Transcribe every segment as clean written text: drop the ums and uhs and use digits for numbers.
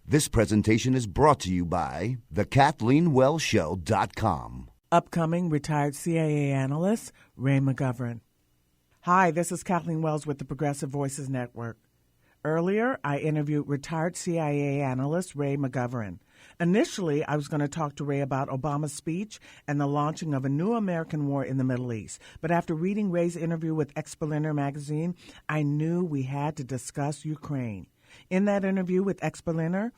This presentation is brought to you by theKathleenWellsShow.com. Upcoming retired CIA analyst Ray McGovern. Hi, this is Kathleen Wells with the Progressive Voices Network. Earlier, I interviewed retired CIA analyst Ray McGovern. Initially, I was going to talk to Ray about Obama's speech and the launching of a new American war in the Middle East. But after reading Ray's interview with Ex-Berliner magazine, I knew we had to discuss Ukraine. In that interview with Ex-Berliner,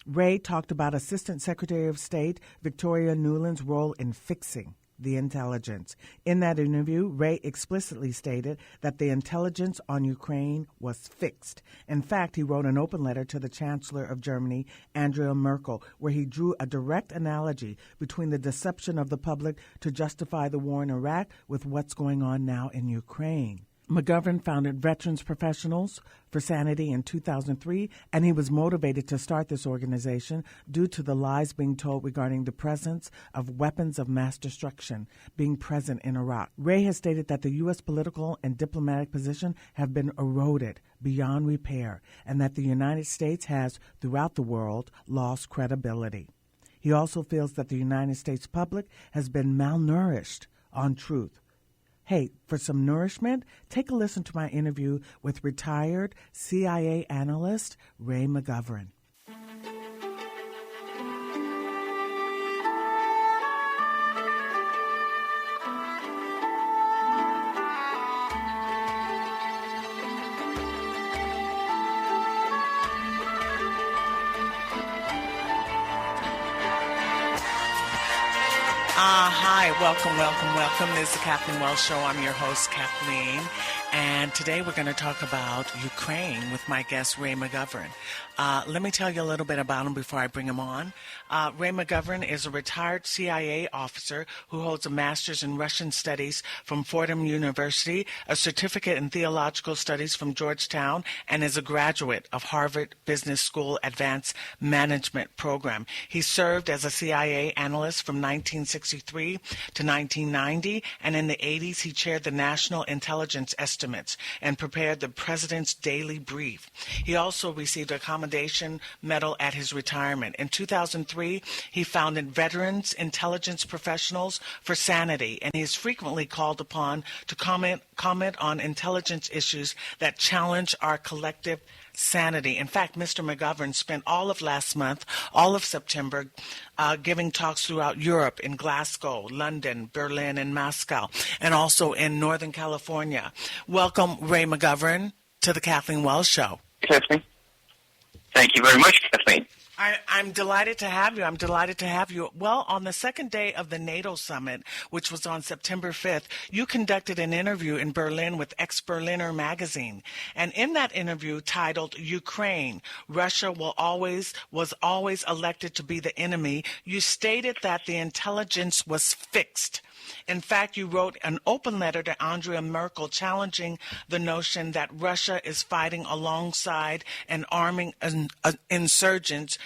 Ray talked about Assistant Secretary of State Victoria Nuland's role in fixing the intelligence. In that interview, Ray explicitly stated that the intelligence on Ukraine was fixed. In fact, he wrote an open letter to the Chancellor of Germany, Angela Merkel, where he drew a direct analogy between the deception of the public to justify the war in Iraq with what's going on now in Ukraine. McGovern founded Veterans Professionals for Sanity in 2003, and he was motivated to start this organization due to the lies being told regarding the presence of weapons of mass destruction being present in Iraq. Ray has stated that the U.S. political and diplomatic position have been eroded beyond repair, and that the United States has, throughout the world, lost credibility. He also feels that the United States public has been malnourished on truth. Hey, for some nourishment, take a listen to my interview with retired CIA analyst Ray McGovern. Hi, welcome. This is the Kathleen Wells Show. I'm your host, Kathleen, and today we're going to talk about Ukraine with my guest, Ray McGovern. Let me tell you a little bit about him before I bring him on. Ray McGovern is a retired CIA officer who holds a master's in Russian studies from Fordham University, a certificate in theological studies from Georgetown, and is a graduate of Harvard Business School Advanced Management Program. He served as a CIA analyst from 1963 to 1990, and in the 80s he chaired the National Intelligence Estimates and prepared the President's Daily Brief. He also received a Commendation Medal at his retirement. In 2003, he founded Veterans Intelligence Professionals for Sanity, and he is frequently called upon to comment on intelligence issues that challenge our collective sanity. In fact, Mr. McGovern spent all of last month, all of September, giving talks throughout Europe, in Glasgow, London, Berlin, and Moscow, and also in Northern California. Welcome, Ray McGovern, to the Kathleen Wells Show. Kathleen. Thank you very much, Kathleen. I'm delighted to have you. Well, on the second day of the NATO summit, which was on September 5th, you conducted an interview in Berlin with Ex-Berliner magazine. And in that interview titled Ukraine, Russia was always elected to be the enemy, you stated that the intelligence was fixed. In fact, you wrote an open letter to Angela Merkel challenging the notion that Russia is fighting alongside and arming insurgents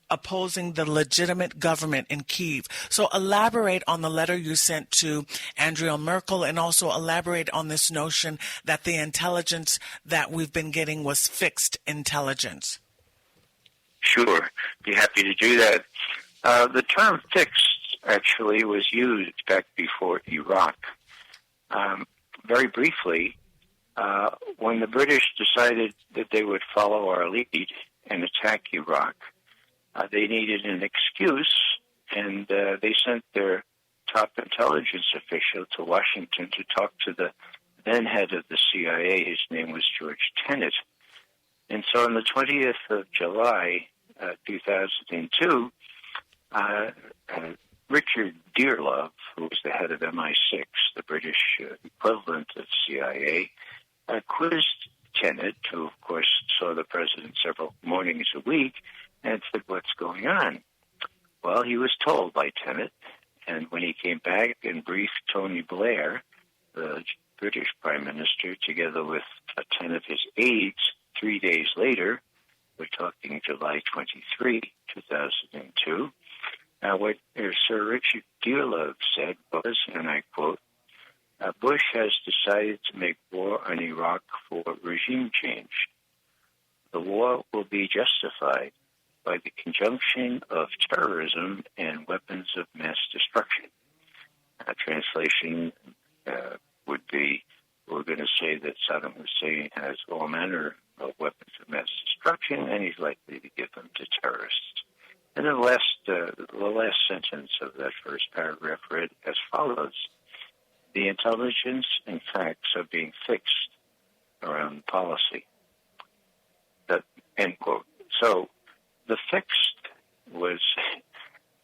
opposing the legitimate government in Kyiv. So elaborate on the letter you sent to Angela Merkel, and also elaborate on this notion that the intelligence that we've been getting was fixed intelligence. Sure. Be happy to do that. The term fixed actually was used back before Iraq. Very briefly, when the British decided that they would follow our lead and attack Iraq, they needed an excuse, and they sent their top intelligence official to Washington to talk to the then head of the CIA. His name was George Tenet. And so on the 20th of July, 2002, Richard Dearlove, who was the head of MI6, the British equivalent of CIA, quizzed Tenet, who, of course, saw the president several mornings a week, and said, "What's going on?" Well, he was told by Tenet, and when he came back and briefed Tony Blair, the British Prime Minister, together with 10 of his aides, 3 days later, we're talking July 23, 2002, what Sir Richard Dearlove said was, and I quote, Bush has decided to make war on Iraq for regime change. The war will be justified, by the conjunction of terrorism and weapons of mass destruction. A translation would be, we're going to say that Saddam Hussein has all manner of weapons of mass destruction, and he's likely to give them to terrorists. And then the last sentence of that first paragraph read as follows: the intelligence and facts are being fixed around policy. That, end quote. So the fixed was,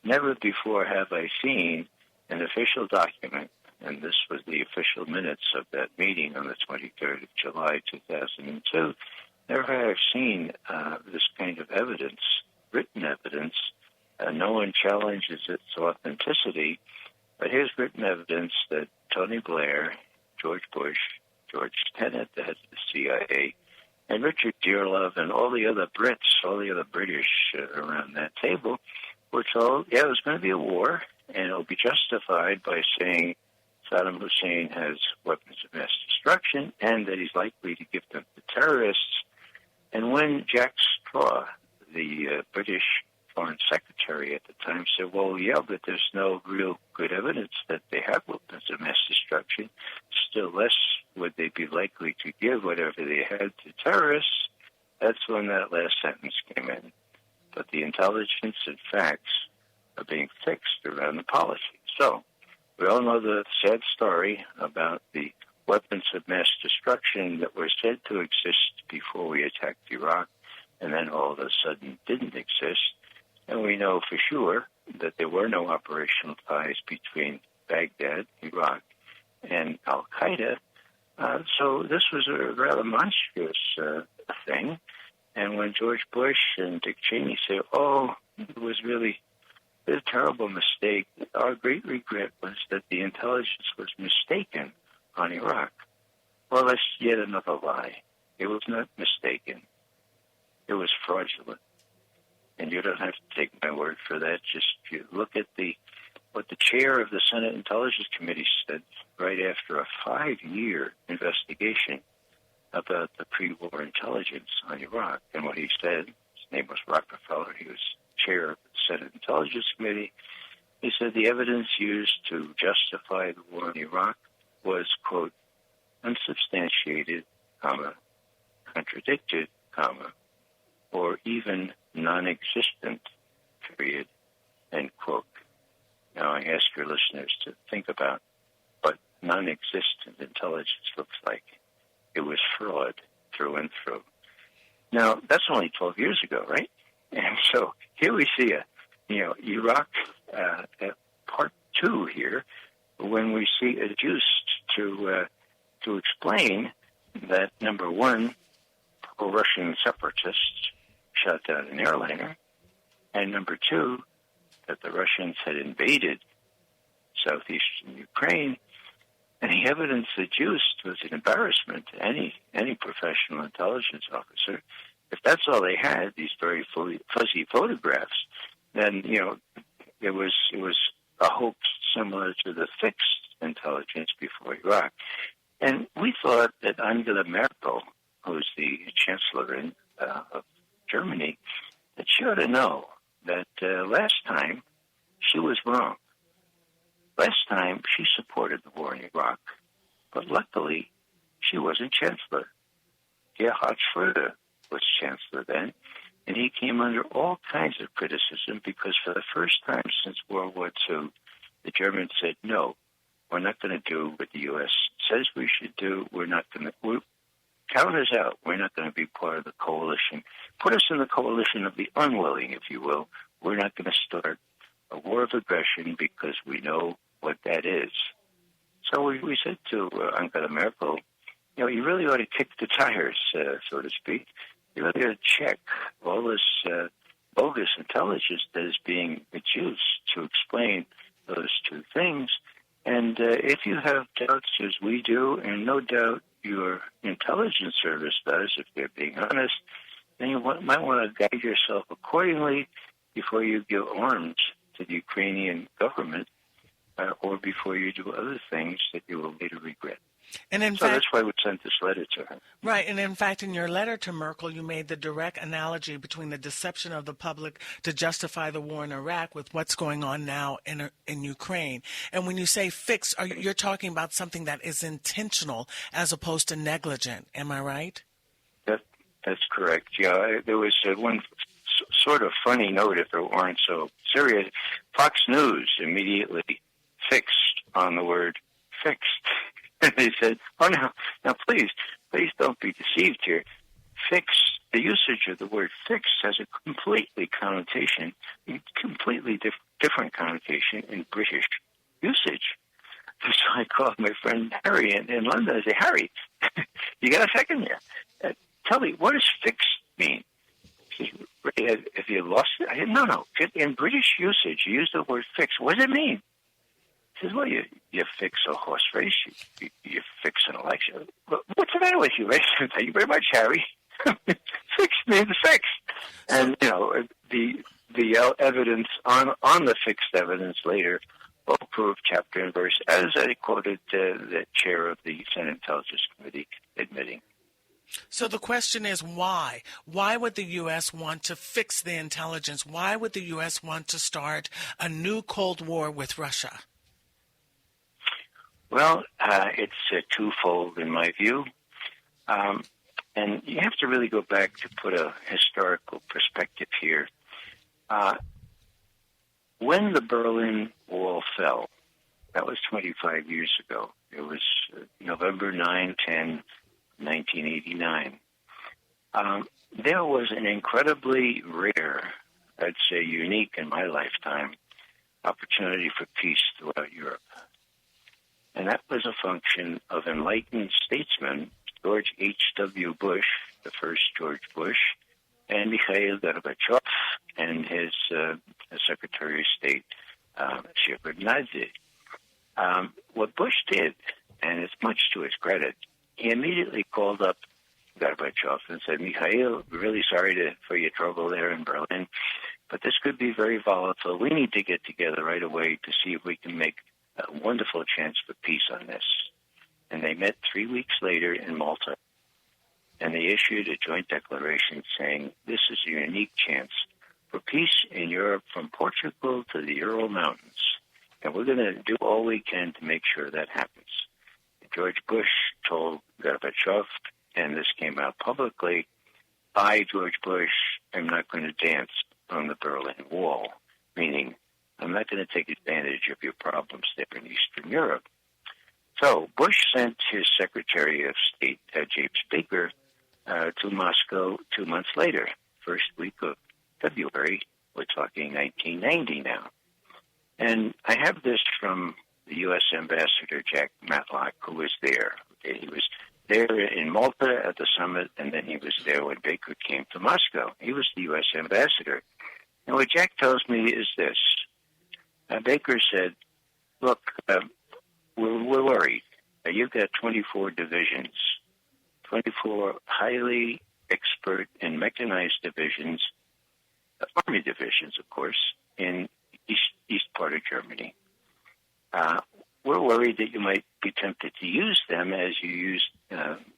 never before have I seen an official document, and this was the official minutes of that meeting on the 23rd of July, 2002. Never have I seen this kind of evidence, written evidence. No one challenges its authenticity, but here's written evidence that Tony Blair, George Bush, George Tenet, the head of the CIA, and Richard Dearlove and all the other Brits, all the other British around that table were told, yeah, there's going to be a war, and it'll be justified by saying Saddam Hussein has weapons of mass destruction and that he's likely to give them to terrorists. And when Jack Straw, the British Foreign Secretary at the time, said, well, yeah, but there's no real good evidence that they have weapons of mass destruction, still less would they be likely to give whatever they had to terrorists, that's when that last sentence came in. But the intelligence and facts are being fixed around the policy. So we all know the sad story about the weapons of mass destruction that were said to exist before we attacked Iraq, and then all of a sudden didn't exist. And we know for sure that there were no operational ties between Baghdad, Iraq, and al-Qaeda. So this was a rather monstrous thing. And when George Bush and Dick Cheney say, oh, it was really a terrible mistake, our great regret was that the intelligence was mistaken on Iraq. Well, that's yet another lie. It was not mistaken. It was fraudulent. And you don't have to take my word for that. Just if you look at what the chair of the Senate Intelligence Committee said right after a 5-year investigation about the pre-war intelligence on Iraq. And what he said, his name was Rockefeller, he was chair of the Senate Intelligence Committee, he said the evidence used to justify the war in Iraq was, quote, unsubstantiated, comma, contradicted, comma, or even non-existent, period, end quote. Now I ask your listeners to think about what non-existent intelligence looks like. It was fraud through and through. Now, that's only 12 years ago, right? And so here we see Iraq part 2 here, when we see adduced to explain that, number one, pro-Russian separatists shot down an airliner, and number two, that the Russians had invaded southeastern Ukraine, and the evidence adduced was an embarrassment to any professional intelligence officer. If that's all they had, these very fuzzy photographs, then it was a hoax similar to the fixed intelligence before Iraq. And we thought that Angela Merkel, who's the chancellor of Germany, that she ought to know that last time she was wrong. Last time she supported the war in Iraq, but luckily she wasn't chancellor. Gerhard Schröder was chancellor then, and he came under all kinds of criticism because for the first time since World War II, the Germans said, no, we're not going to do what the U.S. says we should do. We're not going to count us out. We're not going to be part of the coalition. Put us in the coalition of the unwilling, if you will. We're not going to start a war of aggression because we know what that is. So we said to Angela Merkel, you really ought to kick the tires, so to speak. You really ought to check all this bogus intelligence that is being adduced to explain those two things. And if you have doubts, as we do, and no doubt your intelligence service does, if they're being honest, then you might want to guide yourself accordingly before you give arms to the Ukrainian government or before you do other things that you will later regret. And in So fact, that's why we sent this letter to her. right, and in fact, in your letter to Merkel, you made the direct analogy between the deception of the public to justify the war in Iraq with what's going on now in Ukraine. And when you say fix, you're talking about something that is intentional as opposed to negligent. Am I right? That's correct. Yeah, there was one sort of funny note, if it weren't so serious. Fox News immediately fixed on the word fixed. And they said, oh, now please don't be deceived here. Fix, the usage of the word fix has a completely different connotation in British usage. So I called my friend Harry in London. I said, Harry, you got a second there? Tell me, what does fix mean? He says, have you lost it? I said, no. In British usage, you use the word fix. What does it mean? He says, well, you fix a horse race, you fix an election. What's the matter with you? I said, thank you very much, Harry. Fix means fix. And, the evidence on the fixed evidence later will prove chapter and verse, as I quoted the chair of the Senate Intelligence Committee admitting. So the question is why? Why would the U.S. want to fix the intelligence? Why would the U.S. want to start a new Cold War with Russia? Well, it's twofold in my view. And you have to really go back to put a historical perspective here. When the Berlin Wall fell, that was 25 years ago. It was November 9-10, 1989. There was an incredibly rare, I'd say unique in my lifetime, opportunity for peace throughout Europe. And that was a function of enlightened statesmen, George H.W. Bush, the first George Bush, and Mikhail Gorbachev, and his Secretary of State, Shevardnadze. What Bush did, and it's much to his credit, he immediately called up Gorbachev and said, Mikhail, really sorry for your trouble there in Berlin, but this could be very volatile. We need to get together right away to see if we can make a wonderful chance for peace on this. And they met 3 weeks later in Malta, and they issued a joint declaration saying this is a unique chance for peace in Europe from Portugal to the Ural Mountains. And we're going to do all we can to make sure that happens. George Bush told Gorbachev, and this came out publicly, I, George Bush, am not going to dance on the Berlin Wall, meaning I'm not going to take advantage of your problems there in Eastern Europe. So Bush sent his Secretary of State, James Baker, to Moscow 2 months later, first week of February. We're talking 1990 now. And I have this from the U.S. Ambassador, Jack Matlock, who was there. He was there in Malta at the summit, and then he was there when Baker came to Moscow. He was the U.S. Ambassador. And what Jack tells me is this. Baker said, look, we're worried. You've got 24 divisions, 24 highly expert and mechanized divisions, army divisions, of course, in east part of Germany. We're worried that you might be tempted to use them as you used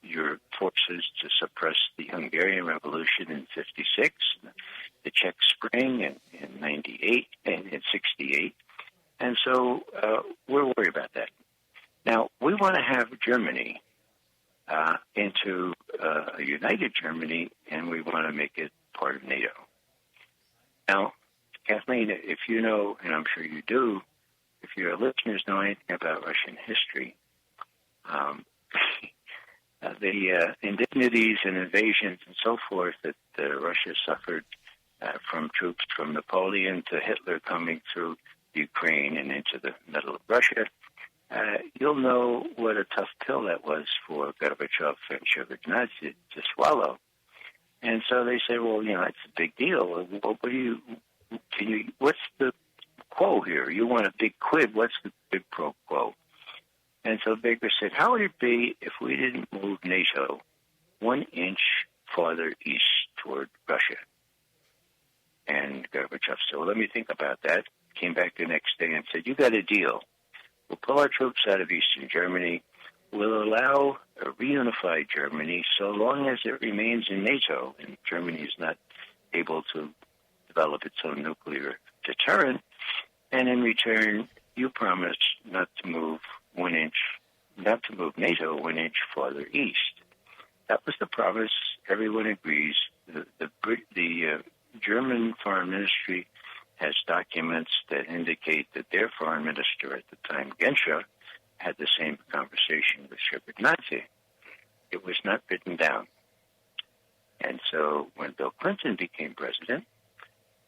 your forces to suppress the Hungarian Revolution in '56, the Czech Spring in '98 and in '68. And so we're worried about that. Now, we want to have Germany into a united Germany, and we want to make it part of NATO. Now, Kathleen, if you know, and I'm sure you do, if your listeners know anything about Russian history, the indignities and invasions and so forth that Russia suffered from troops from Napoleon to Hitler coming through Ukraine and into the middle of Russia, you'll know what a tough pill that was for Gorbachev and Shevardnadze to swallow. And so they say, well, it's a big deal. What's the quo here? You want a big quid. What's the big pro quo? And so Baker said, how would it be if we didn't move NATO 1 inch farther east toward Russia? And Gorbachev said, well, let me think about that. Came back the next day and said, you got a deal. We'll pull our troops out of eastern Germany. will allow a reunified Germany so long as it remains in NATO and Germany is not able to develop its own nuclear deterrent. And in return, you promise not to move NATO 1 inch farther east. That was the promise. Everyone agrees. The German Foreign Ministry has documents that indicate that their foreign minister at the time, Genscher, had the same conversation with Shevardnadze. It was not written down. And so when Bill Clinton became president,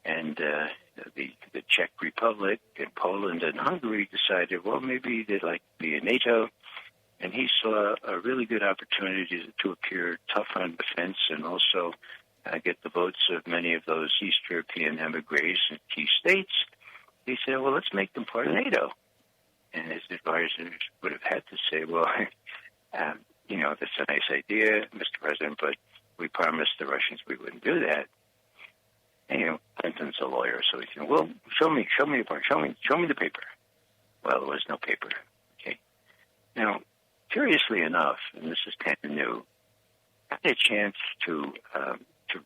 and the Czech Republic and Poland and Hungary decided, well, maybe they'd like to be in NATO, and he saw a really good opportunity to appear tough on defense and also get the votes of many of those East European emigres in key states. He said, well, let's make them part of NATO. And his advisors would have had to say, well, that's a nice idea, Mr. President, but we promised the Russians we wouldn't do that. And, Clinton's a lawyer, so he said, well, show me the paper. Well, there was no paper. Okay. Now, curiously enough, and this is kind of new, I had a chance to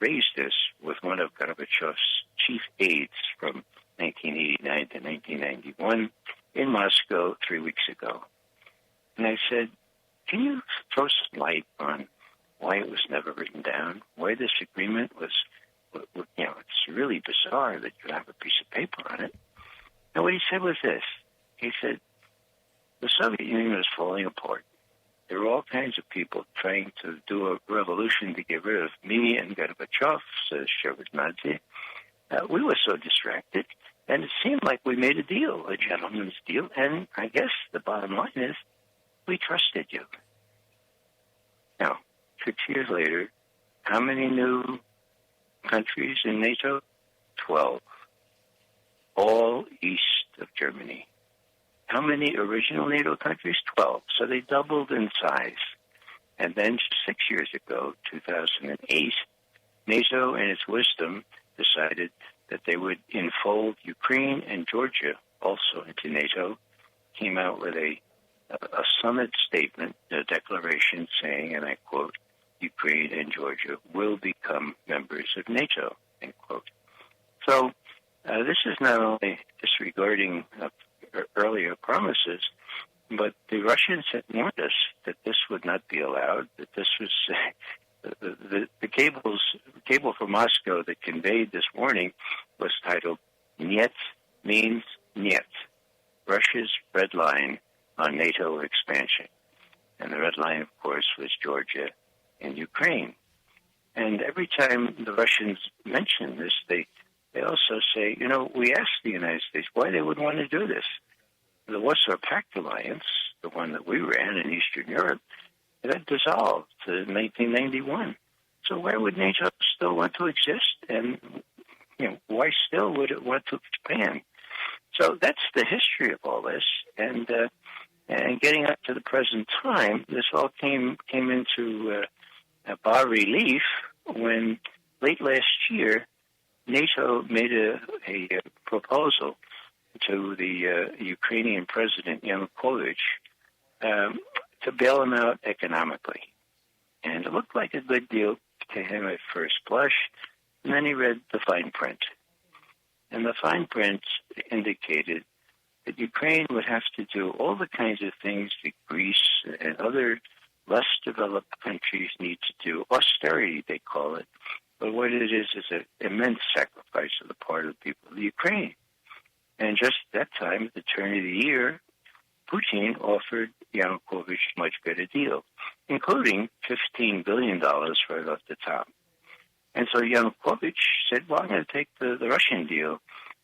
raise this with one of Gorbachev's chief aides from 1989 to 1991 in Moscow 3 weeks ago. And I said, can you throw some light on why it was never written down, why this agreement was, it's really bizarre that you have a piece of paper on it. And what he said was this. He said, the Soviet Union is falling apart. There were all kinds of people trying to do a revolution to get rid of me and Gorbachev, says Shevardnadze. We were so distracted, and it seemed like we made a deal, a gentleman's deal, and I guess the bottom line is we trusted you. Now, 6 years later, how many new countries in NATO? 12. All east of Germany. How many original NATO countries? 12. So they doubled in size. And then 6 years ago, 2008, NATO, in its wisdom, decided that they would enfold Ukraine and Georgia also into NATO, came out with a summit statement, a declaration saying, and I quote, Ukraine and Georgia will become members of NATO, end quote. So this is not only disregarding earlier promises, but the Russians had warned us that this would not be allowed, that this was the cable from Moscow that conveyed this warning was titled Niet means Niet, Russia's red line on NATO expansion. And the red line, of course, was Georgia and Ukraine. And every time the Russians mention this, they also say, we asked the United States why they would want to do this. The Warsaw Pact alliance, the one that we ran in Eastern Europe, that dissolved in 1991. So why would NATO still want to exist? And why still would it want to expand? So that's the history of all this. And getting up to the present time, this all came into bas relief when late last year NATO made a proposal to the Ukrainian President Yanukovych to bail him out economically. And it looked like a good deal to him at first blush, and then he read the fine print. And the fine print indicated that Ukraine would have to do all the kinds of things that Greece and other less developed countries need to do. Austerity, they call it. But what it is an immense sacrifice on the part of the people of Ukraine. And just that time, at the turn of the year, Putin offered Yanukovych a much better deal, including $15 billion right off the top. And so Yanukovych said, well, I'm going to take the Russian deal.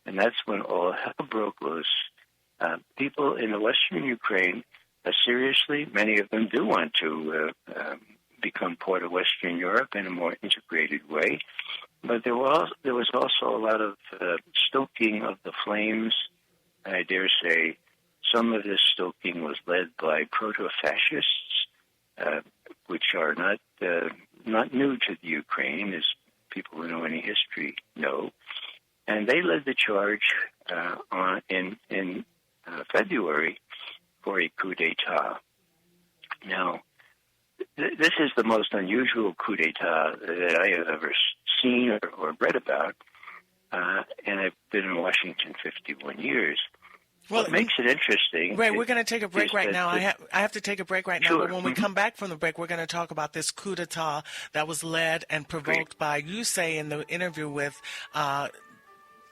And that's when all hell broke loose. People in the western Ukraine, seriously, many of them do want to become part of Western Europe in a more integrated way. But there was also a lot of stoking of the flames. I dare say some of this stoking was led by proto-fascists, which are not new to the Ukraine, as people who know any history know. And they led the charge in February for a coup d'etat. Now, this is the most unusual coup d'etat that I have ever seen or read about, and I've been in Washington 51 years. Well, what makes it interesting... Ray, we're going to take a break right now. I have to take a break right now, Sure. But when we come back from the break, we're going to talk about this coup d'etat that was led and provoked by, you say in the interview with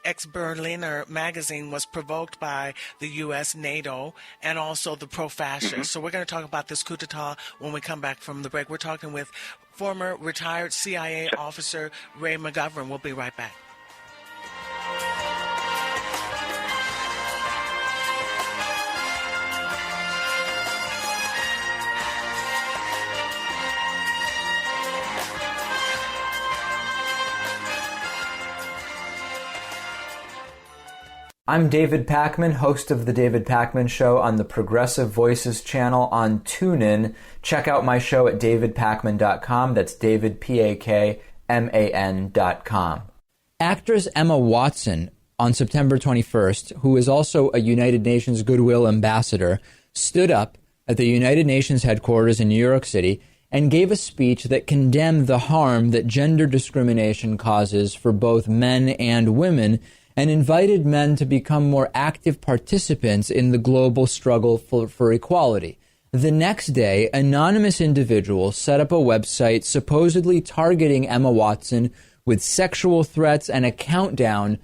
ex-Berliner magazine, was provoked by the U.S., NATO, and also the pro-fascists. So we're going to talk about this coup d'etat when we come back from the break. We're talking with former retired CIA officer Ray McGovern. We'll be right back. I'm David Pakman, host of The David Pakman Show on the Progressive Voices channel on TuneIn. Check out my show at davidpakman.com. That's davidpakman.com. Actress Emma Watson, on September 21st, who is also a United Nations Goodwill Ambassador, stood up at the United Nations headquarters in New York City and gave a speech that condemned the harm that gender discrimination causes for both men and women, and invited men to become more active participants in the global struggle for equality. The next day, anonymous individuals set up a website supposedly targeting Emma Watson with sexual threats and a countdown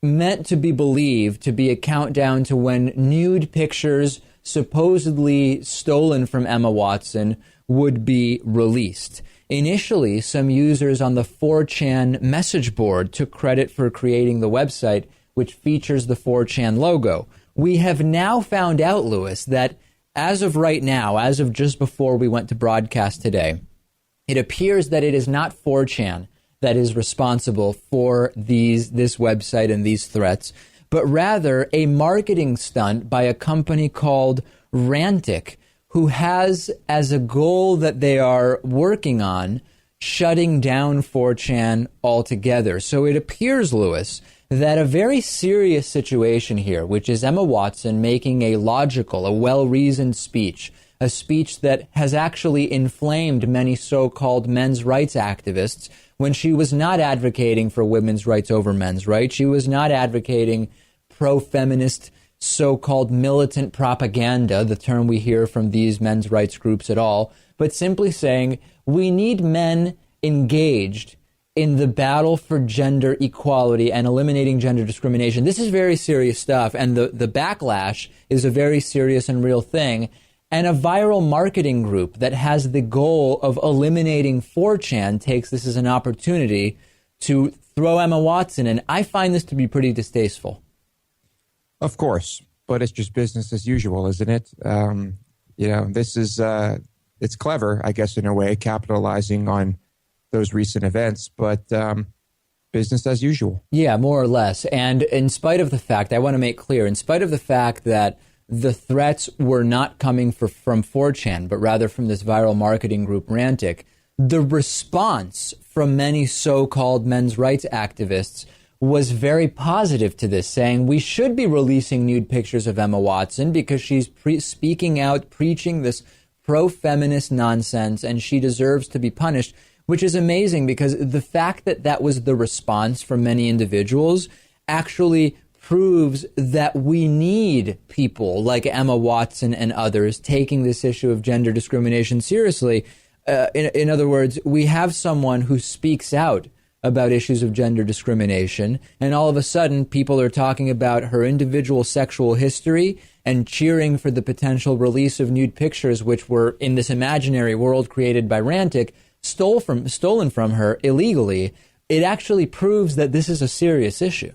meant to be believed to be a countdown to when nude pictures supposedly stolen from Emma Watson would be released. Initially, some users on the 4chan message board took credit for creating the website, which features the 4chan logo. We have now found out, Louis, that as of right now, as of just before we went to broadcast today, it appears that it is not 4chan that is responsible for this website and these threats, but rather a marketing stunt by a company called Rantic, who has as a goal that they are working on shutting down 4chan altogether. So it appears, Louis, that a very serious situation here, which is Emma Watson making a logical, a well-reasoned speech, a speech that has actually inflamed many so-called men's rights activists when she was not advocating for women's rights over men's rights. She was not advocating pro-feminist so-called militant propaganda, the term we hear from these men's rights groups at all, but simply saying we need men engaged in the battle for gender equality and eliminating gender discrimination. This is very serious stuff, and the backlash is a very serious and real thing. And a viral marketing group that has the goal of eliminating 4chan takes this as an opportunity to throw Emma Watson in. I find this to be pretty distasteful. Of course, but it's just business as usual, isn't it? This is, it's clever, I guess, in a way, capitalizing on those recent events, but business as usual. Yeah, more or less. And in spite of the fact, I want to make clear, in spite of the fact that the threats were not coming from 4chan, but rather from this viral marketing group, Rantic, the response from many so-called men's rights activists was very positive to this, saying we should be releasing nude pictures of Emma Watson because she's speaking out, preaching this pro-feminist nonsense, and she deserves to be punished, which is amazing because the fact that that was the response from many individuals actually proves that we need people like Emma Watson and others taking this issue of gender discrimination seriously. In other words, we have someone who speaks out about issues of gender discrimination, and all of a sudden people are talking about her individual sexual history and cheering for the potential release of nude pictures which were in this imaginary world created by Rantic, stolen from her illegally. It actually proves that this is a serious issue.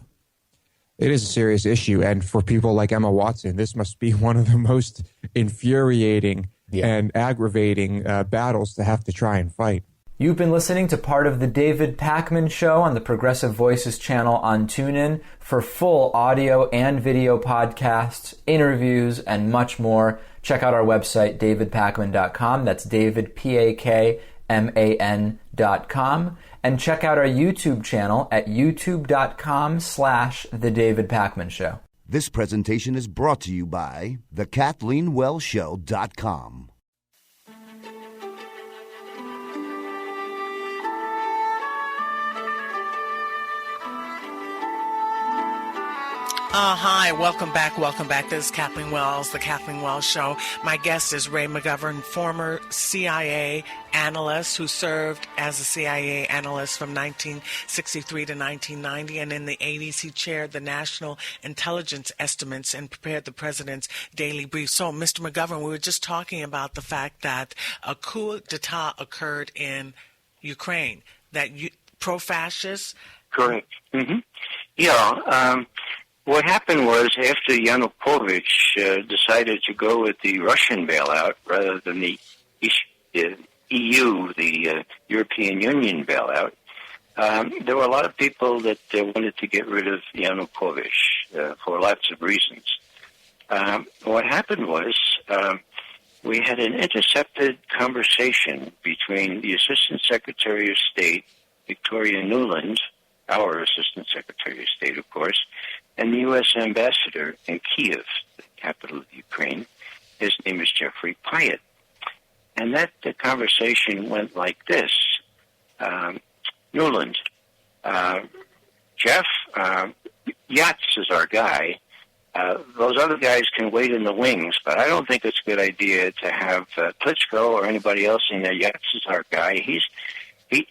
It is a serious issue, and for people like Emma Watson, this must be one of the most infuriating and aggravating battles to have to try and fight. You've been listening to part of the David Pakman Show on the Progressive Voices channel on TuneIn. For full audio and video podcasts, interviews, and much more, check out our website, davidpakman.com. That's davidpakman.com. And check out our YouTube channel at youtube.com/The David Pakman Show. This presentation is brought to you by the KathleenWellsShow.com. Hi, welcome back. This is Kathleen Wells, The Kathleen Wells Show. My guest is Ray McGovern, former CIA analyst who served as a CIA analyst from 1963 to 1990, and in the 80s he chaired the National Intelligence Estimates and prepared the President's Daily Brief. So, Mr. McGovern, we were just talking about the fact that a coup d'etat occurred in Ukraine, that pro-fascists... Correct. Mm-hmm. Yeah, what happened was after Yanukovych decided to go with the Russian bailout rather than the EU, the European Union bailout, there were a lot of people that wanted to get rid of Yanukovych for lots of reasons. What happened was we had an intercepted conversation between the Assistant Secretary of State, Victoria Nuland, our Assistant Secretary of State, of course, and the U.S. Ambassador in Kiev, the capital of Ukraine. His name is Jeffrey Pyatt. And the conversation went like this. Nuland, Jeff, Yats is our guy. Those other guys can wait in the wings, but I don't think it's a good idea to have Klitschko or anybody else in there. Yats is our guy.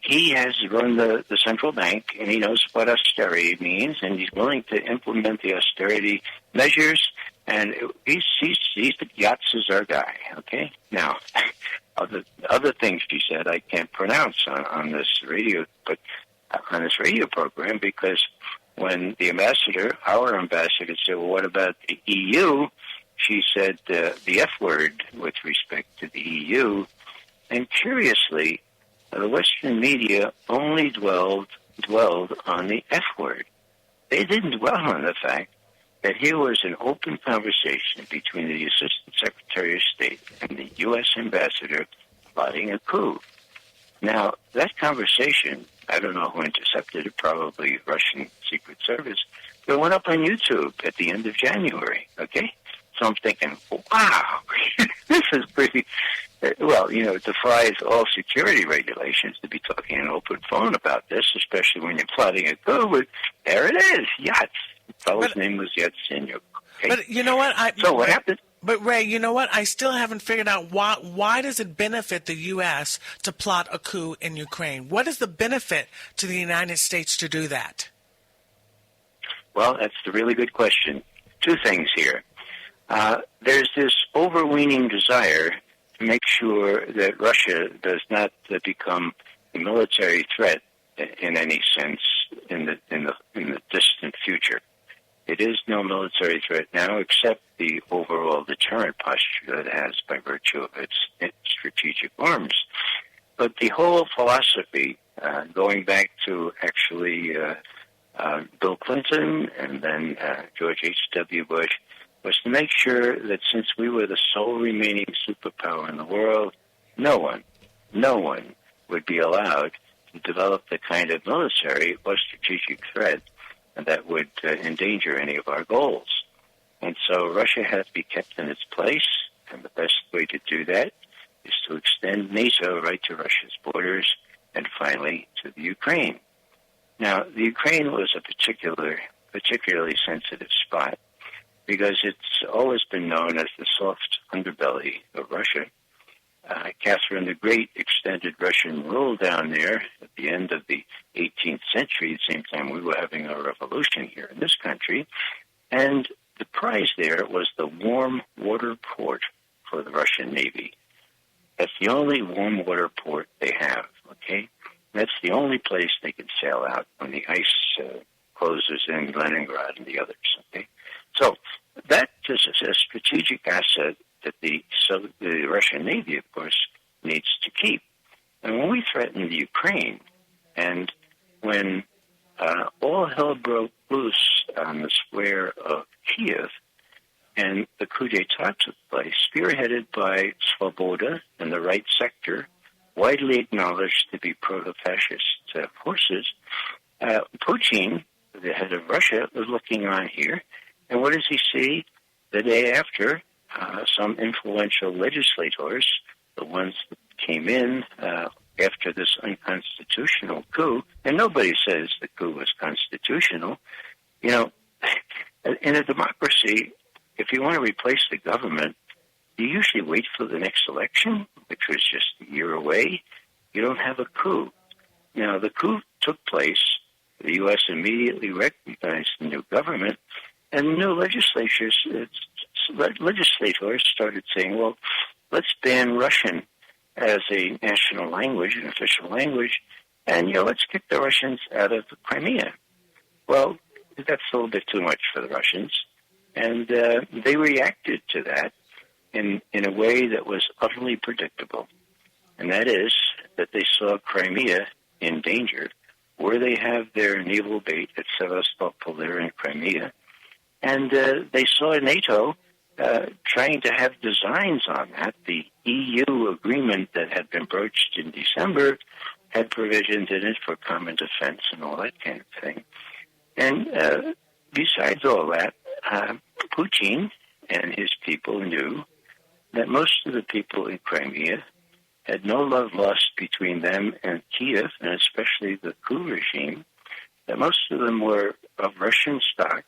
He has run the central bank, and he knows what austerity means, and he's willing to implement the austerity measures, and he's Yats is our guy, okay? Now, other things she said I can't pronounce on this radio, but on this radio program, because when our ambassador said, well, what about the EU? She said the F word with respect to the EU, and curiously, the Western media only dwelled on the F word. They didn't dwell on the fact that here was an open conversation between the Assistant Secretary of State and the U.S. Ambassador plotting a coup. Now, that conversation, I don't know who intercepted it, probably Russian Secret Service, but it went up on YouTube at the end of January, okay? So I'm thinking, wow, this is pretty... Well, it defies all security regulations to be talking on an open phone about this, especially when you're plotting a coup. But there it is, Yats. The fellow's name was Yatsenyuk. Okay? But you know what? What happened? But Ray, you know what? I still haven't figured out why does it benefit the U.S. to plot a coup in Ukraine? What is the benefit to the United States to do that? Well, that's the really good question. Two things here. There's this overweening desire to make sure that Russia does not become a military threat in any sense in the distant future. It is no military threat now, except the overall deterrent posture that it has by virtue of its strategic arms. But the whole philosophy, going back to actually Bill Clinton and then George H.W. Bush, was to make sure that since we were the sole remaining superpower in the world, no one would be allowed to develop the kind of military or strategic threat that would endanger any of our goals. And so Russia has to be kept in its place, and the best way to do that is to extend NATO right to Russia's borders and finally to the Ukraine. Now, the Ukraine was a particularly sensitive spot, because it's always been known as the soft underbelly of Russia. Catherine the Great extended Russian rule down there at the end of the 18th century, at the same time we were having a revolution here in this country. And the prize there was the warm water port for the Russian Navy. That's the only warm water port they have, okay? That's the only place they can sail out when the ice closes in Leningrad and the others, okay? So that is a strategic asset that the Russian Navy, of course, needs to keep. And when we threatened the Ukraine, and when all hell broke loose on the square of Kiev, and the coup d'etat took place, spearheaded by Svoboda and the right sector, widely acknowledged to be proto-fascist forces, Putin, the head of Russia, was looking on here. And what does he see? The day after, some influential legislators, the ones that came in after this unconstitutional coup, and nobody says the coup was constitutional, In a democracy, if you want to replace the government, you usually wait for the next election, which was just a year away. You don't have a coup. Now, the coup took place. The U.S. immediately recognized the new government, and the new legislators started saying, well, let's ban Russian as a national language, an official language, and, let's kick the Russians out of Crimea. Well, that's a little bit too much for the Russians, and they reacted to that in a way that was utterly predictable, and that is that they saw Crimea in danger, where they have their naval base at Sevastopol there in Crimea, and they saw NATO trying to have designs on that. The EU agreement that had been broached in December had provisions in it for common defense and all that kind of thing. And besides all that, Putin and his people knew that most of the people in Crimea had no love lost between them and Kiev, and especially the coup regime, that most of them were of Russian stock.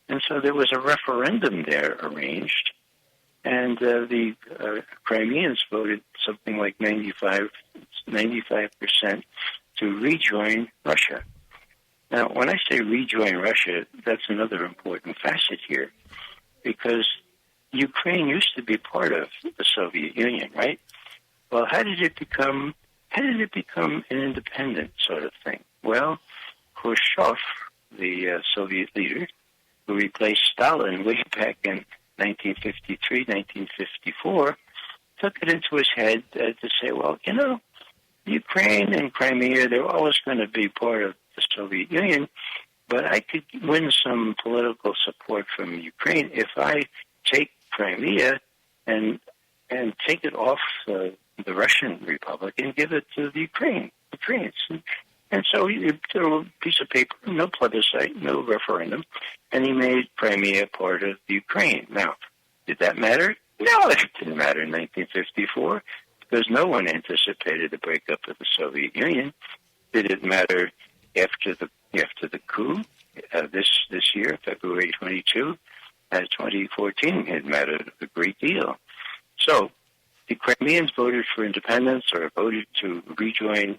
And so there was a referendum there arranged, and the Crimeans voted something like 95% to rejoin Russia. Now, when I say rejoin Russia, that's another important facet here, because Ukraine used to be part of the Soviet Union, right? Well, how did it become an independent sort of thing? Well, Khrushchev, the Soviet leader, who replaced Stalin way back in 1953, 1954, took it into his head to say, well, Ukraine and Crimea, they're always going to be part of the Soviet Union, but I could win some political support from Ukraine if I take Crimea and take it off the Russian Republic and give it to the Ukrainians. And so he did a piece of paper, no plebiscite, no referendum, and he made Crimea part of the Ukraine. Now, did that matter? No, it didn't matter in 1954 because no one anticipated the breakup of the Soviet Union. Did it matter after the coup this year, February 22, 2014? It mattered a great deal. So the Crimeans voted for independence or voted to rejoin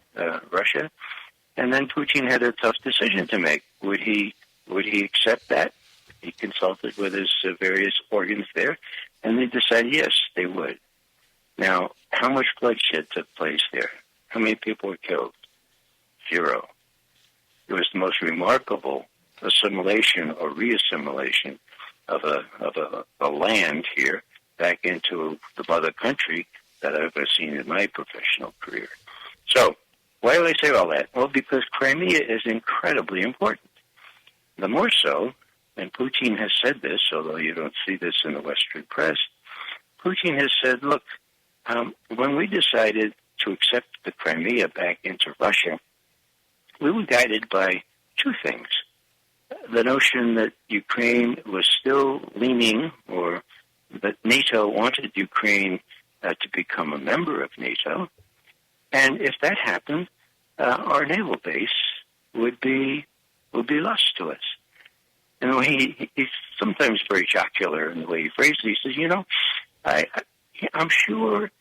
Russia, and then Putin had a tough decision to make. Would he accept that? He consulted with his various organs there, and they decided yes, they would. Now, how much bloodshed took place there? How many people were killed? 0. It was the most remarkable assimilation or reassimilation of a land here back into the mother country that I've ever seen in my professional career. So, why do I say all that? Well, because Crimea is incredibly important. The more so, and Putin has said this, although you don't see this in the Western press, Putin has said, look, when we decided to accept the Crimea back into Russia, we were guided by two things. The notion that Ukraine was still leaning, or that NATO wanted Ukraine to become a member of NATO, and if that happened, our naval base would be lost to us. And he's sometimes very jocular in the way he phrases it. He says, I'm sure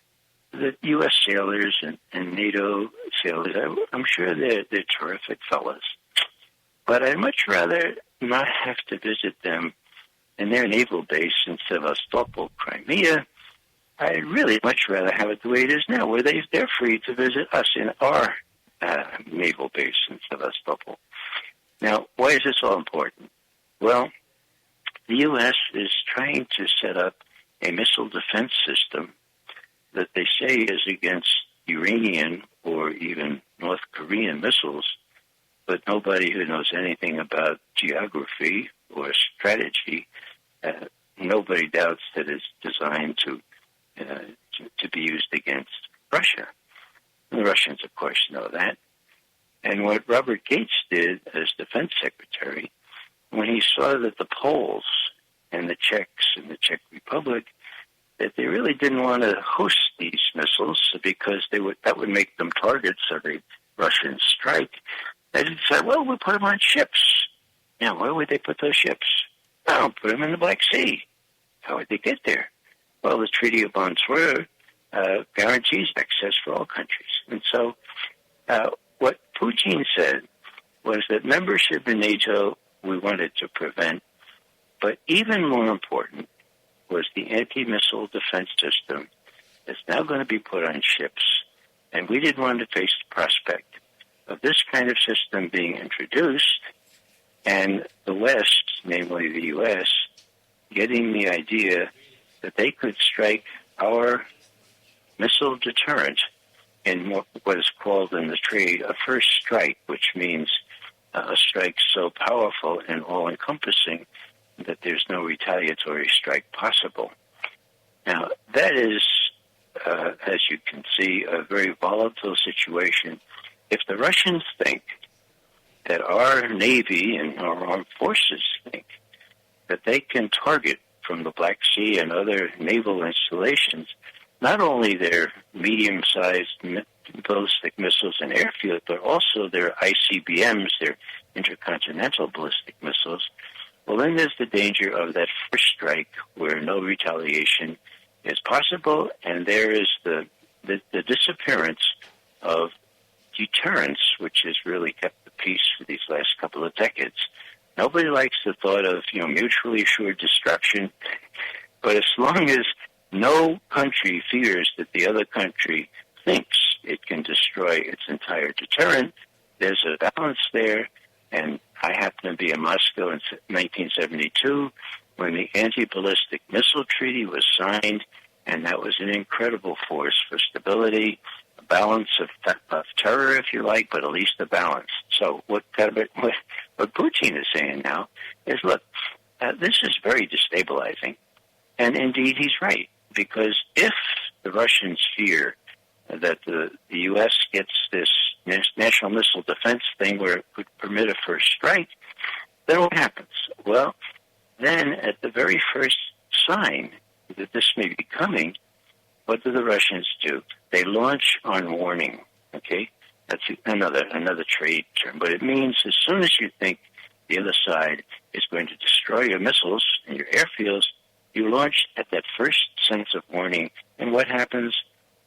that U.S. sailors and NATO sailors, I'm sure they're terrific fellows. But I'd much rather not have to visit them in their naval base in Sevastopol, Crimea. I'd really much rather have it the way it is now, where they're free to visit us in our naval base in Sevastopol. Now, why is this all important? Well, the U.S. is trying to set up a missile defense system that they say is against Iranian or even North Korean missiles, but nobody who knows anything about geography or strategy, nobody doubts that it's designed to be used against Russia. And the Russians, of course, know that. And what Robert Gates did as defense secretary, when he saw that the Poles and the Czechs and the Czech Republic, that they really didn't want to host these missiles because that would make them targets of a Russian strike, they decided, well, we'll put them on ships. Now, where would they put those ships? down, put them in the Black Sea. How would they get there? Well, the Treaty of Montreux guarantees access for all countries. And so what Putin said was that membership in NATO we wanted to prevent, but even more important was the anti-missile defense system that's now going to be put on ships. And we didn't want to face the prospect of this kind of system being introduced and the West, namely the U.S., getting the idea that they could strike our missile deterrent in what is called in the trade a first strike, which means a strike so powerful and all-encompassing that there's no retaliatory strike possible. Now, that is, as you can see, a very volatile situation. If the Russians think that our Navy and our armed forces think that they can target from the Black Sea and other naval installations not only their medium-sized ballistic missiles and airfield, but also their ICBMs, their intercontinental ballistic missiles, well, then there's the danger of that first strike where no retaliation is possible, and there is the disappearance of deterrence, which has really kept the peace for these last couple of decades. Nobody likes the thought of, mutually assured destruction, but as long as no country fears that the other country thinks it can destroy its entire deterrent, there's a balance there. And I happened to be in Moscow in 1972 when the anti-ballistic missile treaty was signed, and that was an incredible force for stability, a balance of terror, if you like, but at least a balance. So what Putin is saying now is, look, this is very destabilizing. And indeed, he's right, because if the Russians fear that the U.S. gets this national missile defense thing where it could permit a first strike, then what happens? Well, then at the very first sign that this may be coming, what do the Russians do? They launch on warning, okay? That's another trade term, but it means as soon as you think the other side is going to destroy your missiles and your airfields, you launch at that first sense of warning, and what happens?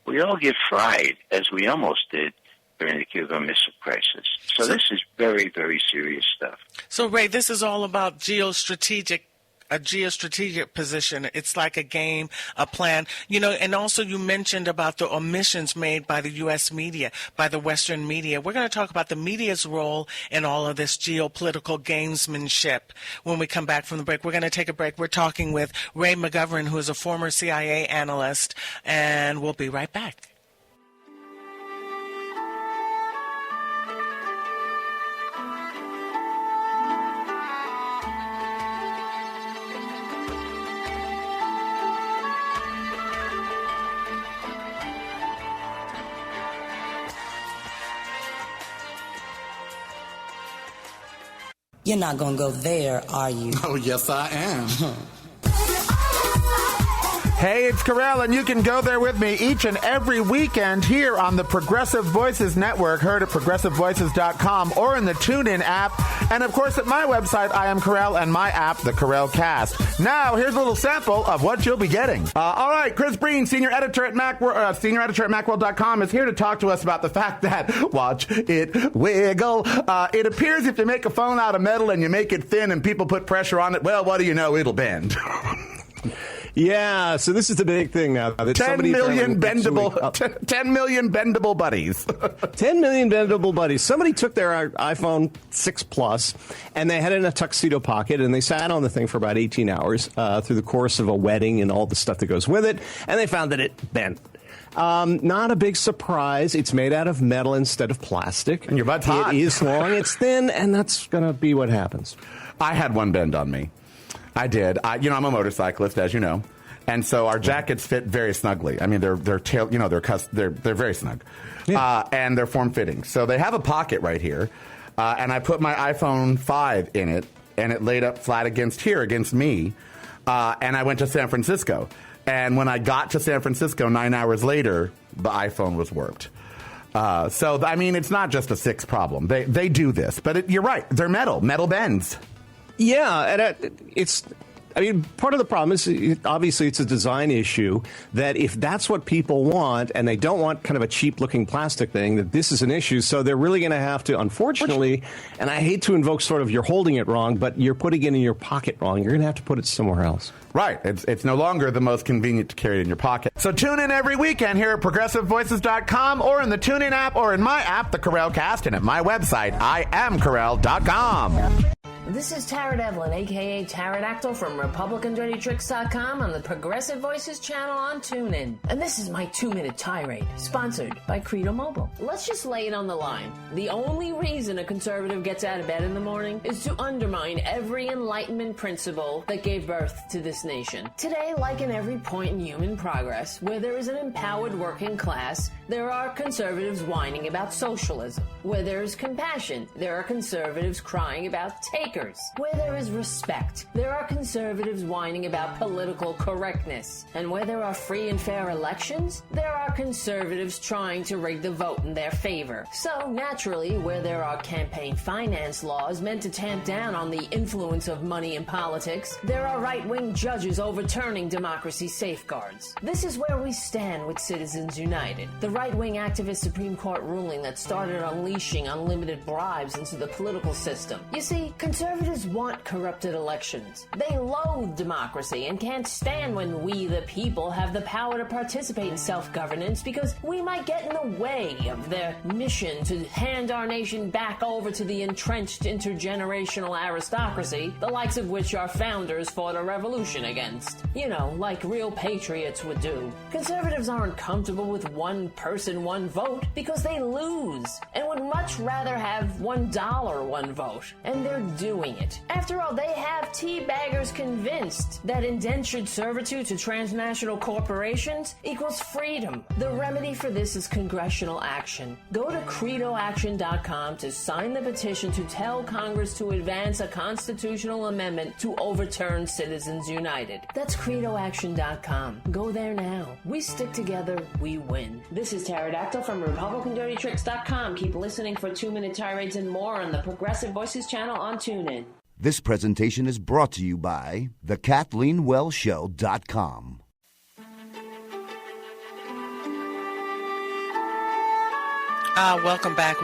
We all get fried, as we almost did during the Cuban Missile Crisis. So this is very, very serious stuff. So, Ray, this is all about geostrategic position. It's like a game, a plan. And also you mentioned about the omissions made by the U.S. media, by the Western media. We're going to talk about the media's role in all of this geopolitical gamesmanship when we come back from the break. We're going to take a break. We're talking with Ray McGovern, who is a former CIA analyst, and we'll be right back. You're not going to go there, are you? Oh, yes, I am. Hey, it's Carell, and you can go there with me each and every weekend here on the Progressive Voices Network, heard at progressivevoices.com or in the TuneIn app. And, of course, at my website, I am Carell, and my app, the Carell Cast. Now, here's a little sample of what you'll be getting. All right, Chris Breen, senior editor at Macworld.com, is here to talk to us about the fact that, watch it wiggle, it appears if you make a phone out of metal and you make it thin and people put pressure on it, well, what do you know? It'll bend. Yeah, so this is the big thing now. That 10 million bendable buddies. 10 million bendable buddies. Somebody took their iPhone 6 Plus, and they had it in a tuxedo pocket, and they sat on the thing for about 18 hours through the course of a wedding and all the stuff that goes with it, and they found that it bent. Not a big surprise. It's made out of metal instead of plastic. And your butt's hot. It is long, it's thin, and that's going to be what happens. I had one bend on me. I did. I'm a motorcyclist, as you know, and so our jackets fit very snugly. I mean, they're very snug, and they're form fitting. So they have a pocket right here, and I put my iPhone 5 in it, and it laid up flat against me, and I went to San Francisco. And when I got to San Francisco 9 hours later, the iPhone was warped. So I mean, it's not just a 6 problem. They do this, but you're right. They're metal. Metal bends. Yeah, and I mean, part of the problem is, obviously, it's a design issue that if that's what people want and they don't want kind of a cheap-looking plastic thing, that this is an issue. So they're really going to have to, unfortunately, and I hate to invoke sort of you're holding it wrong, but you're putting it in your pocket wrong. You're going to have to put it somewhere else. Right. It's no longer the most convenient to carry it in your pocket. So tune in every weekend here at ProgressiveVoices.com or in the TuneIn app or in my app, the Carell-Cast, and at my website, IamCarell.com. This is Tara Devlin, a.k.a. Pterodactyl from RepublicanDirtyTricks.com on the Progressive Voices channel on TuneIn. And this is my 2-minute tirade, sponsored by Credo Mobile. Let's just lay it on the line. The only reason a conservative gets out of bed in the morning is to undermine every Enlightenment principle that gave birth to this nation. Today, like in every point in human progress, where there is an empowered working class, there are conservatives whining about socialism. Where there is compassion, there are conservatives crying about takers. Where there is respect, there are conservatives whining about political correctness. And where there are free and fair elections, there are conservatives trying to rig the vote in their favor. So, naturally, where there are campaign finance laws meant to tamp down on the influence of money in politics, there are right-wing judges overturning democracy's safeguards. This is where we stand with Citizens United, the right-wing activist Supreme Court ruling that started unleashing unlimited bribes into the political system. You see, conservatives want corrupted elections. They loathe democracy and can't stand when we, the people, have the power to participate in self-governance because we might get in the way of their mission to hand our nation back over to the entrenched intergenerational aristocracy, the likes of which our founders fought a revolution against. You know, like real patriots would do. Conservatives aren't comfortable with one person, one vote because they lose and would much rather have $1, one vote. And they're doing it. After all, they have teabaggers convinced that indentured servitude to transnational corporations equals freedom. The remedy for this is congressional action. Go to credoaction.com to sign the petition to tell Congress to advance a constitutional amendment to overturn Citizens United. That's credoaction.com. Go there now. We stick together, we win. This is Pterodactyl from RepublicanDirtyTricks.com. Keep listening for 2-minute tirades and more on the Progressive Voices channel on TuneIn. This presentation is brought to you by the KathleenWellsShow.com. Welcome back.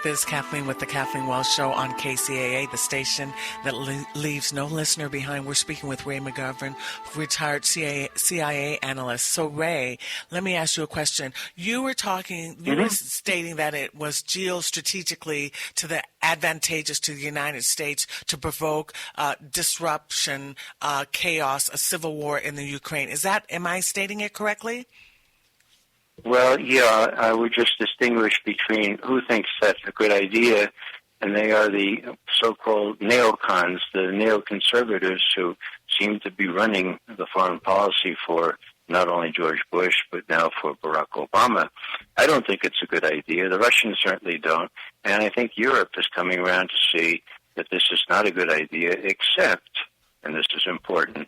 This is Kathleen with the Kathleen Wells Show on KCAA, the station that leaves no listener behind. We're speaking with Ray McGovern, retired CIA analyst. So, Ray, let me ask you a question. You were stating that it was geostrategically to the advantageous to the United States to provoke disruption, chaos, a civil war in the Ukraine. Am I stating it correctly? Well, yeah, I would just distinguish between who thinks that's a good idea, and they are the so-called neocons, the neoconservatives who seem to be running the foreign policy for not only George Bush, but now for Barack Obama. I don't think it's a good idea. The Russians certainly don't. And I think Europe is coming around to see that this is not a good idea, except, and this is important,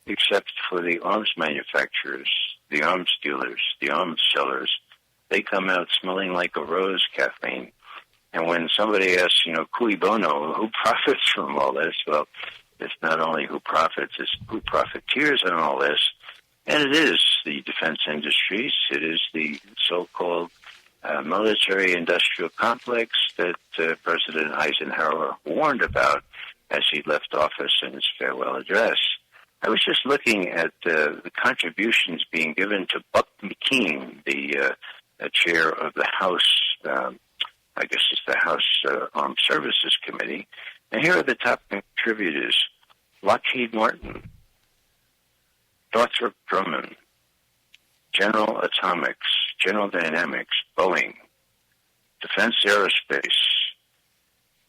except for the arms manufacturers, the arms dealers, the arms sellers. They come out smelling like a rose, Kathleen. And when somebody asks, cui bono, who profits from all this? Well, it's not only who profits, it's who profiteers on all this. And it is the defense industries. It is the so-called military-industrial complex that President Eisenhower warned about as he left office in his farewell address. I was just looking at the contributions being given to Buck McKean, the chair of the House, I guess it's the House Armed Services Committee. And here are the top contributors: Lockheed Martin, Northrop Grumman, General Atomics, General Dynamics, Boeing, Defense Aerospace,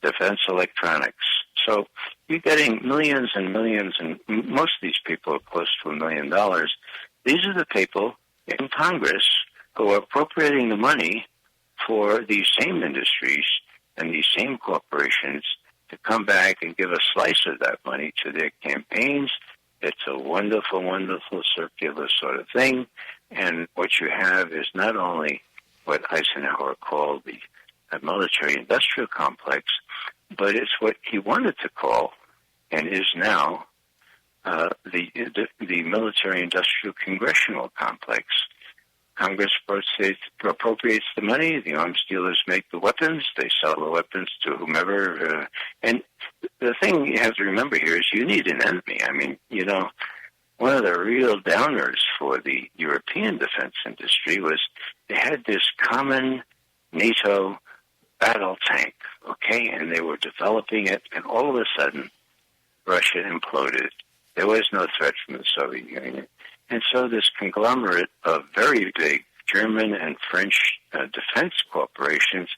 Defense Electronics. So you're getting millions and millions, and most of these people are close to $1 million. These are the people in Congress who are appropriating the money for these same industries and these same corporations to come back and give a slice of that money to their campaigns. It's a wonderful, wonderful circular sort of thing. And what you have is not only what Eisenhower called the military-industrial complex, but it's what he wanted to call, and is now, the military-industrial congressional complex. Congress appropriates the money. The arms dealers make the weapons. They sell the weapons to whomever. And the thing you have to remember here is you need an enemy. I mean, one of the real downers for the European defense industry was they had this common NATO battle tank, okay? And they were developing it, and all of a sudden, Russia imploded. There was no threat from the Soviet Union. And so this conglomerate of very big German and French defense corporations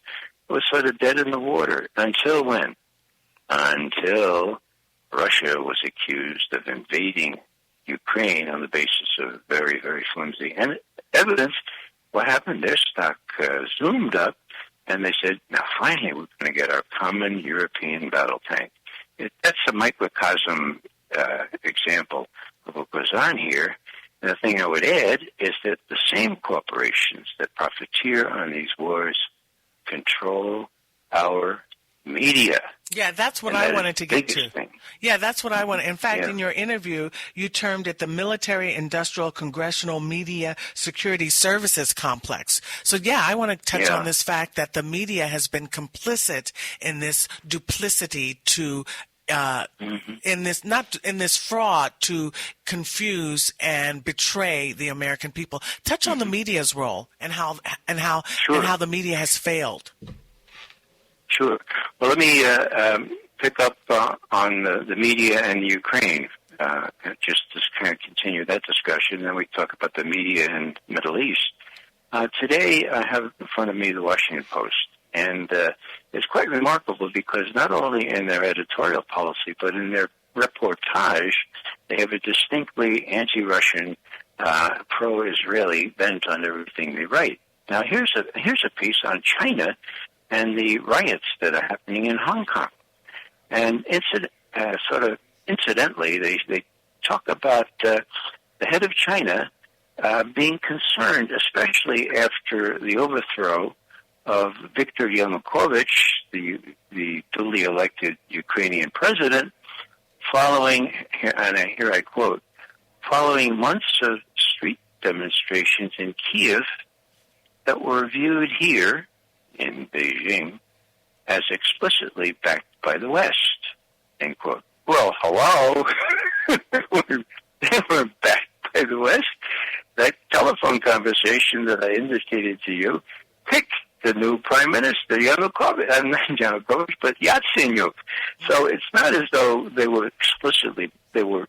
was sort of dead in the water. Until when? Until Russia was accused of invading Ukraine on the basis of very, very flimsy evidence. What happened? Their stock zoomed up, and they said, now finally we're going to get our common European battle tank. That's a microcosm example of what goes on here. And the thing I would add is that the same corporations that profiteer on these wars control our media. Yeah, that's what I wanted to get to. Thing. Yeah, that's what I want. In fact, in your interview, you termed it the Military Industrial Congressional Media Security Services Complex. So, yeah, I want to touch on this fact that the media has been complicit in this duplicity to in this fraud to confuse and betray the American people. Touch on the media's role and how the media has failed. Sure. Well, let me pick up on the media and Ukraine, just to kind of continue that discussion, and then we talk about the media in the Middle East. Today, I have in front of me the Washington Post, and it's quite remarkable because not only in their editorial policy, but in their reportage, they have a distinctly anti-Russian, pro-Israeli bent on everything they write. Now, here's a piece on China and the riots that are happening in Hong Kong. And sort of incidentally, they talk about the head of China being concerned, especially after the overthrow of Viktor Yanukovych, the duly elected Ukrainian president, following, and here I quote, following months of street demonstrations in Kiev that were viewed here in Beijing as explicitly backed by the West, end quote. Well, hello. They were backed by the West. That telephone conversation that I indicated to you picked the new prime minister, Yanukovych, not Yanukovych, but Yatsenyuk. So it's not as though they were explicitly, they were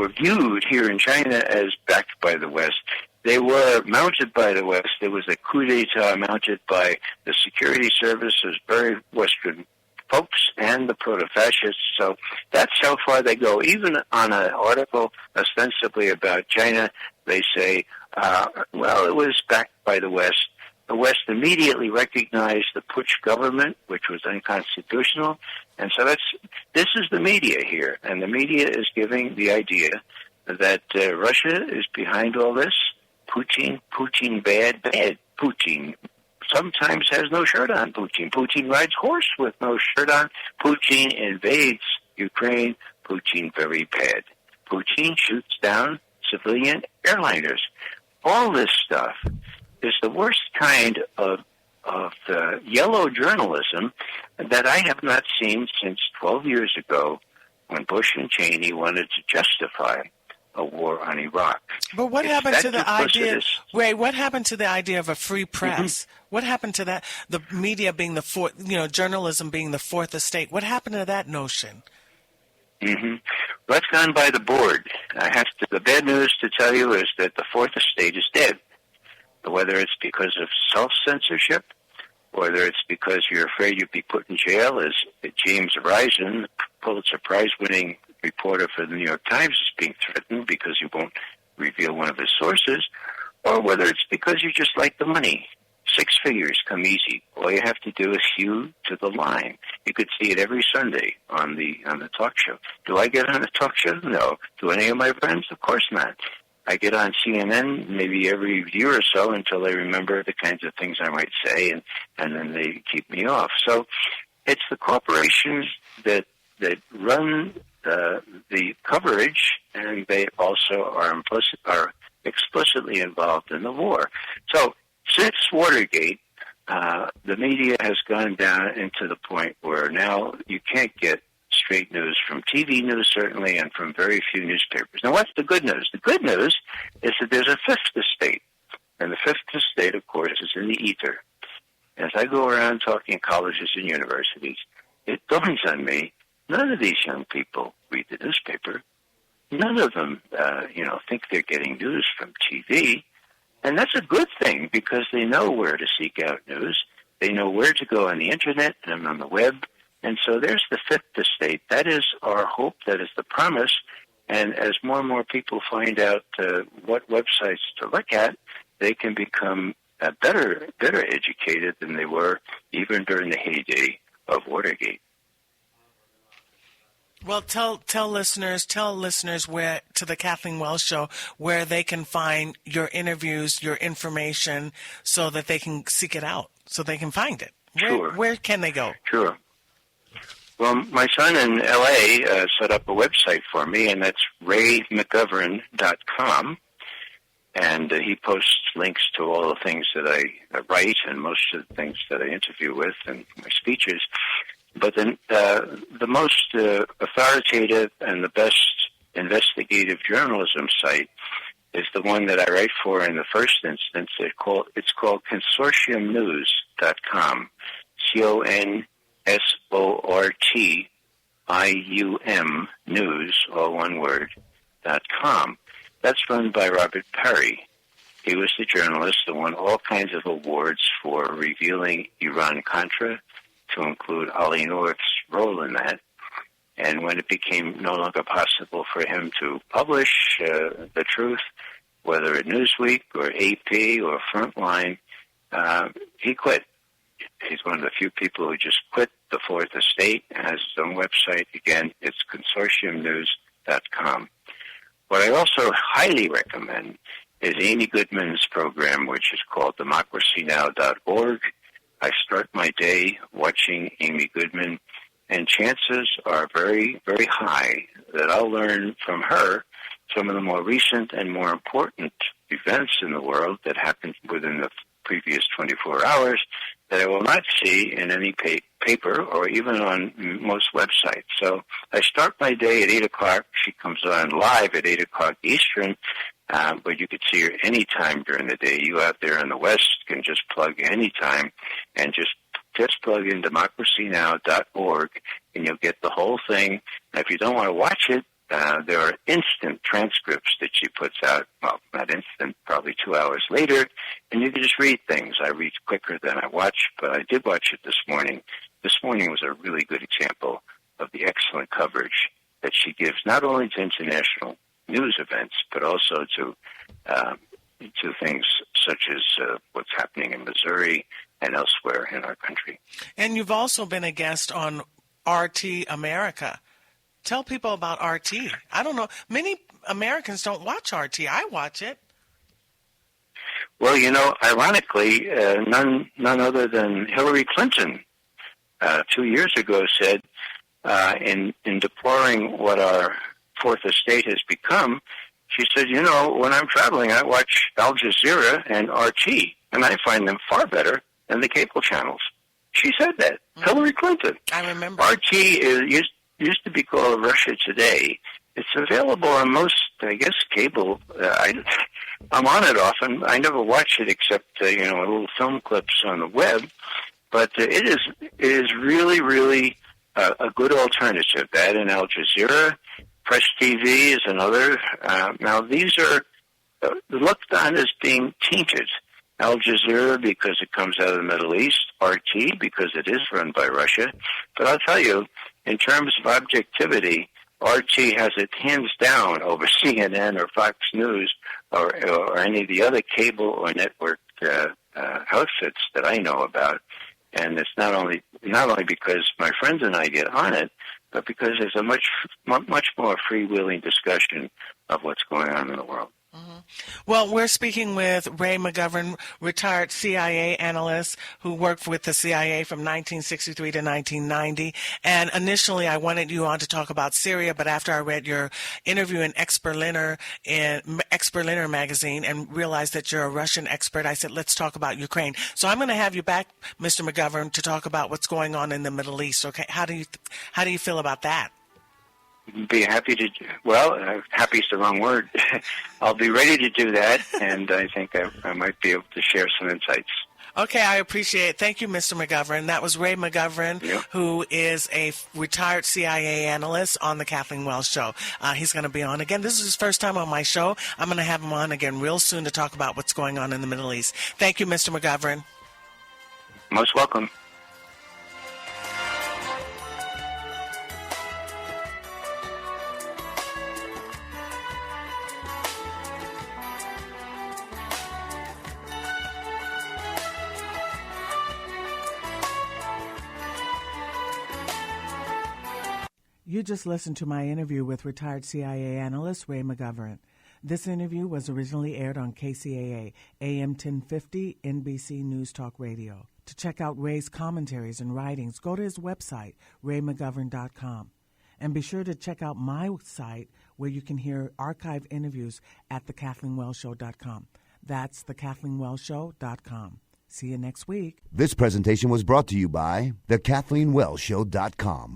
viewed here in China as backed by the West. They were mounted by the West. There was a coup d'etat mounted by the security services, very Western folks, and the proto-fascists. So that's how far they go. Even on an article ostensibly about China, they say, well, it was backed by the West. The West immediately recognized the Putsch government, which was unconstitutional. And so this is the media here. And the media is giving the idea that Russia is behind all this. Putin bad. Putin sometimes has no shirt on. Putin rides horse with no shirt on. Putin invades Ukraine. Putin very bad. Putin shoots down civilian airliners. All this stuff is the worst kind of yellow journalism that I have not seen since 12 years ago when Bush and Cheney wanted to justify a war on Iraq. But what happened to the idea? Wait, what happened to the idea of a free press? Mm-hmm. What happened to that? The media being the fourth, journalism being the fourth estate. What happened to that notion? Mm-hmm. That's gone by the board. The bad news to tell you is that the fourth estate is dead. Whether it's because of self-censorship, whether it's because you're afraid you'll be put in jail, as James Risen, Pulitzer Prize-winning reporter for the New York Times, is being threatened because he won't reveal one of his sources, or whether it's because you just like the money. 6 figures come easy. All you have to do is hew to the line. You could see it every Sunday on the talk show. Do I get on a talk show? No. Do any of my friends? Of course not. I get on CNN maybe every year or so until they remember the kinds of things I might say, and then they keep me off. So it's the corporations that run the coverage and they also are explicitly involved in the war. So since Watergate, the media has gone down into the point where now you can't get straight news from TV news, certainly, and from very few newspapers. Now, what's the good news? The good news is that there's a fifth estate, and the fifth estate, of course, is in the ether. As I go around talking colleges and universities, it dawns on me, none of these young people read the newspaper. None of them, think they're getting news from TV. And that's a good thing because they know where to seek out news. They know where to go on the Internet and on the web. And so there's the fifth estate. That is our hope. That is the promise. And as more and more people find out what websites to look at, they can become better educated than they were even during the heyday of Watergate. Well, tell listeners where, to the Kathleen Wells Show, where they can find your interviews, your information, so that they can seek it out, so they can find it. Where can they go? Sure. Well, my son in L.A. Set up a website for me, and that's raymcgovern.com. And he posts links to all the things that I write and most of the things that I interview with and my speeches. But then the most authoritative and the best investigative journalism site is the one that I write for in the first instance. It's called consortiumnews.com, CONSORTIUM news, all one word, .com. That's run by Robert Perry. He was the journalist that won all kinds of awards for revealing Iran-Contra, to include Ollie North's role in that. And when it became no longer possible for him to publish the truth, whether at Newsweek or AP or Frontline, he quit. He's one of the few people who just quit the Fourth Estate and has his own website. Again, it's consortiumnews.com. What I also highly recommend is Amy Goodman's program, which is called democracynow.org. I start my day watching Amy Goodman, and chances are very, very high that I'll learn from her some of the more recent and more important events in the world that happened within the previous 24 hours that I will not see in any paper or even on most websites. So I start my day at 8 o'clock. She comes on live at 8 o'clock Eastern, but you could see her any time during the day. You out there in the West can just plug any time and just plug in democracynow.org, and you'll get the whole thing. And if you don't want to watch it, there are instant transcripts that she puts out. Well, not instant, probably 2 hours later, and you can just read things. I read quicker than I watch, but I did watch it this morning. This morning was a really good example of the excellent coverage that she gives, not only to international news events, but also to things such as what's happening in Missouri and elsewhere in our country. And you've also been a guest on RT America. Tell people about RT. I don't know. Many Americans don't watch RT. I watch it. Well, ironically, none other than Hillary Clinton 2 years ago said, in deploring what our Fourth Estate has become, she said, when I'm traveling, I watch Al Jazeera and RT, and I find them far better than the cable channels. She said that. Mm-hmm. Hillary Clinton. I remember. RT used to be called Russia Today. It's available on most, I guess, cable. I'm on it often. I never watch it except, little film clips on the web. But it is really, really a good alternative. That and Al Jazeera. Press TV is another. Now, these are looked on as being tainted. Al Jazeera because it comes out of the Middle East, RT because it is run by Russia. But I'll tell you, in terms of objectivity, RT has it hands down over CNN or Fox News or any of the other cable or network outfits that I know about. And it's not only because my friends and I get on it, but because there's a much more freewheeling discussion of what's going on in the world. Well, we're speaking with Ray McGovern, retired CIA analyst who worked with the CIA from 1963 to 1990. And initially, I wanted you on to talk about Syria, but after I read your interview in Ex-Berliner magazine and realized that you're a Russian expert, I said, let's talk about Ukraine. So I'm going to have you back, Mr. McGovern, to talk about what's going on in the Middle East. Okay, how do you feel about that? Be happy to. Well, happy is the wrong word. I'll be ready to do that, and I think I might be able to share some insights. Okay, I appreciate it. Thank you, Mr. McGovern. That was Ray McGovern, who is a retired CIA analyst on the Kathleen Wells Show. He's going to be on again. This is his first time on my show. I'm going to have him on again real soon to talk about what's going on in the Middle East. Thank you, Mr. McGovern. Most welcome. You just listened to my interview with retired CIA analyst Ray McGovern. This interview was originally aired on KCAA, AM 1050, NBC News Talk Radio. To check out Ray's commentaries and writings, go to his website, raymcgovern.com. And be sure to check out my site where you can hear archived interviews at thekathleenwellsshow.com. That's thekathleenwellsshow.com. See you next week. This presentation was brought to you by thekathleenwellsshow.com.